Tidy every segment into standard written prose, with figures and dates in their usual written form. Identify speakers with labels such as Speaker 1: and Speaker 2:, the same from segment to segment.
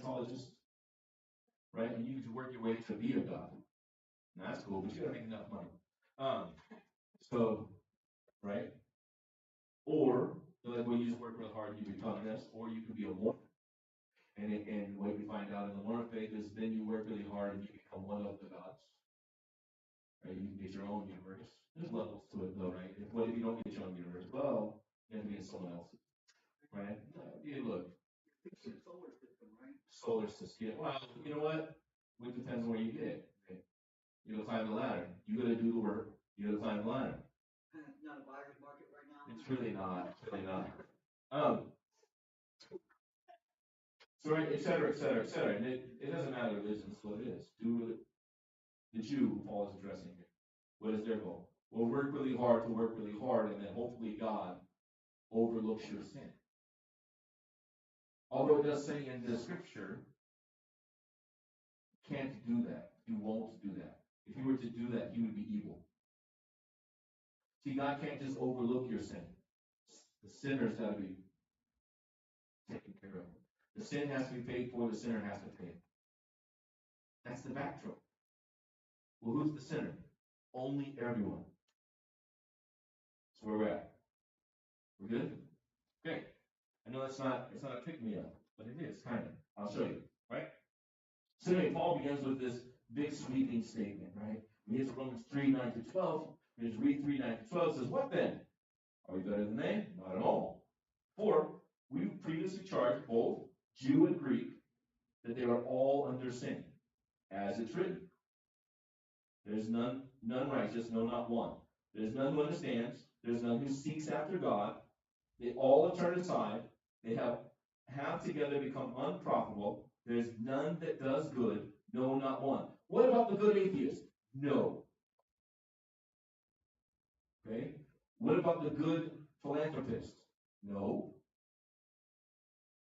Speaker 1: Scientologist, right? And you can work your way to be a god. And that's cool, but you gotta make enough money. So, right? Or like when you just work real hard, you become this, or you can be a Mormon. And what we find out in the Mormon faith is then you work really hard and you become one of the gods. Right? You can get your own universe. There's levels to it though, right? What if you don't get your own universe? Well, you have to be in someone else's. Right? Yeah, look. Solar system. Well, you know what? It depends on where you get it. Right? You gotta climb the ladder. You gotta do the work. You gotta climb the ladder. Not a buyer's market right now. It's really not. It's really not. So right, et cetera, et cetera, et cetera. And it doesn't matter religion, it's what it is. Do the Jew Paul is addressing here. What is their goal? Well, work really hard to work really hard, and then hopefully God overlooks your sin. Although it does say in the scripture, can't do that. You won't do that. If you were to do that, you would be evil. See, God can't just overlook your sin. The sinner's got to be taken care of. The sin has to be paid for, the sinner has to pay. That's the backdrop. Well, who's the sinner? Only everyone. That's where we're at. We're good? Okay. I know it's not a pick-me-up, but it is, kind of. I'll show you, right? So anyway, Paul begins with this big sweeping statement, right? We get to Romans 3, 9 to 12. We just read 3, 9 to 12. It says, what then? Are we better than they? Not at all. For we previously charged both Jew and Greek that they are all under sin, as it's written. There's none righteous, no, not one. There's none who understands. There's none who seeks after God. They all have turned aside. They have together become unprofitable. There's none that does good, no, not one. What about the good atheist? No. Okay? What about the good philanthropist? No.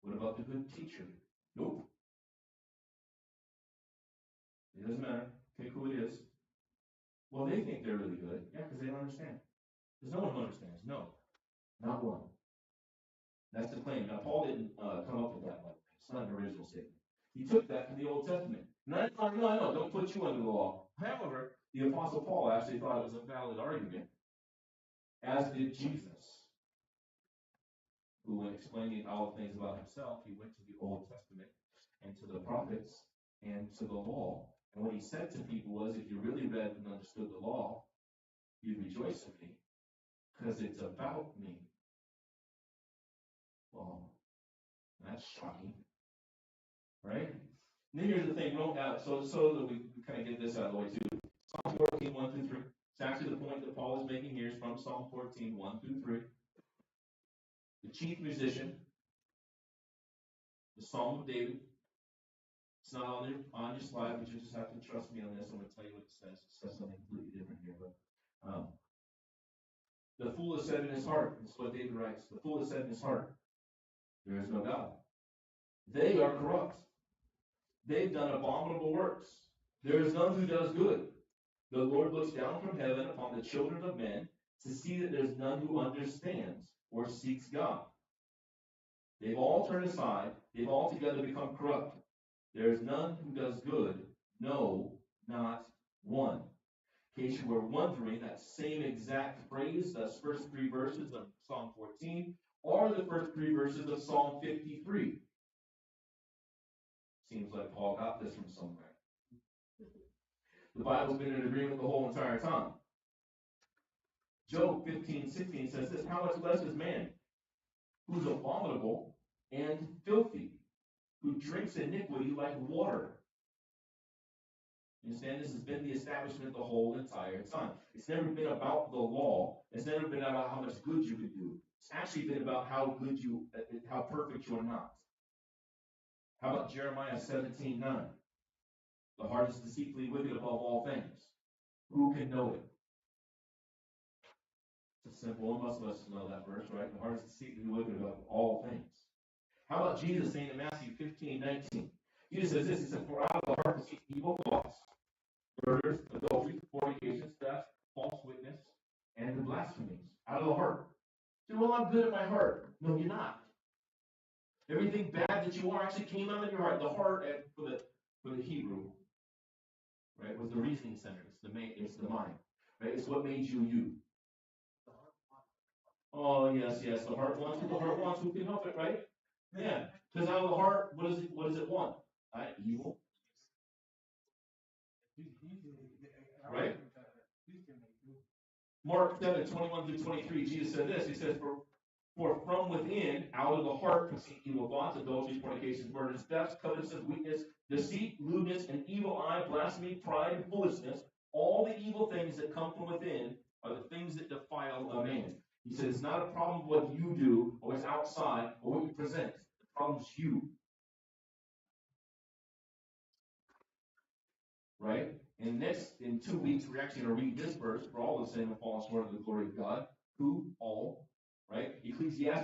Speaker 1: What about the good teacher? Nope. It doesn't matter. Pick who it is. Well, they think they're really good. Yeah, because they don't understand. There's no one who understands. No. Not one. That's the claim. Now, Paul didn't come up with that one. It's not an original statement. He took that from the Old Testament. No, don't put you under the law. However, the Apostle Paul actually thought it was a valid argument, as did Jesus, who, when explaining all the things about himself, he went to the Old Testament and to the prophets and to the law. And what he said to people was, if you really read and understood the law, you'd rejoice in me, because it's about me. Well, that's shocking, right? And then here's the thing, so that we kind of get this out of the way too. Psalm 14, 1 through 3. It's actually the point that Paul is making here is from Psalm 14, 1 through 3. The chief musician, the Psalm of David. It's not on your slide, but you just have to trust me on this. I'm going to tell you what it says. It says something completely different here. But the fool has said in his heart, this is what David writes, the fool has said in his heart, there is no God. They are corrupt. They've done abominable works. There is none who does good. The Lord looks down from heaven upon the children of men to see that there's none who understands or seeks God. They've all turned aside. They've altogether become corrupt. There is none who does good. No, not one. In case you were wondering, that same exact phrase, those first three verses of Psalm 14, are the first three verses of Psalm 53. Seems like Paul got this from somewhere. The Bible's been in agreement the whole entire time. Job 15:16 says this, how much less is man, who's abominable and filthy, who drinks iniquity like water. You understand? This has been the establishment the whole entire time. It's never been about the law. It's never been about how much good you could do. It's actually been about how perfect you're not. How about Jeremiah 17:9? The heart is deceitfully wicked above all things. Who can know it? It's simple. Most of us know that verse, right? The heart is deceitfully wicked above all things. How about Jesus saying in Matthew 15:19? Jesus says this, he said, for out of the heart proceed evil thoughts, murders, adultery, fornications, theft, false witness, and the blasphemies. Out of the heart. Well, I'm good at my heart. No, you're not. Everything bad that you are actually came out of your heart. The heart, for the Hebrew, right, was the reasoning center. It's the mind, right? It's what made you you. Oh yes, yes. The heart wants. What the heart wants. Who can help it, right? Yeah. Because out of the heart, what does it? What does it want? Right? Evil, right? Mark 7:21-23. Jesus said this. He says, For from within, out of the heart, proceed evil thoughts, adultery, fornication, murders, thefts, covetousness, weakness, deceit, lewdness, an evil eye, blasphemy, pride, and foolishness. All the evil things that come from within are the things that defile a man. He says it's not a problem of what you do or what's outside or what you present. The problem's you, right? And next, in 2 weeks, we're actually going to read this verse. For all the sin and fallen short of the glory of God. Who? All. Right? Ecclesiastes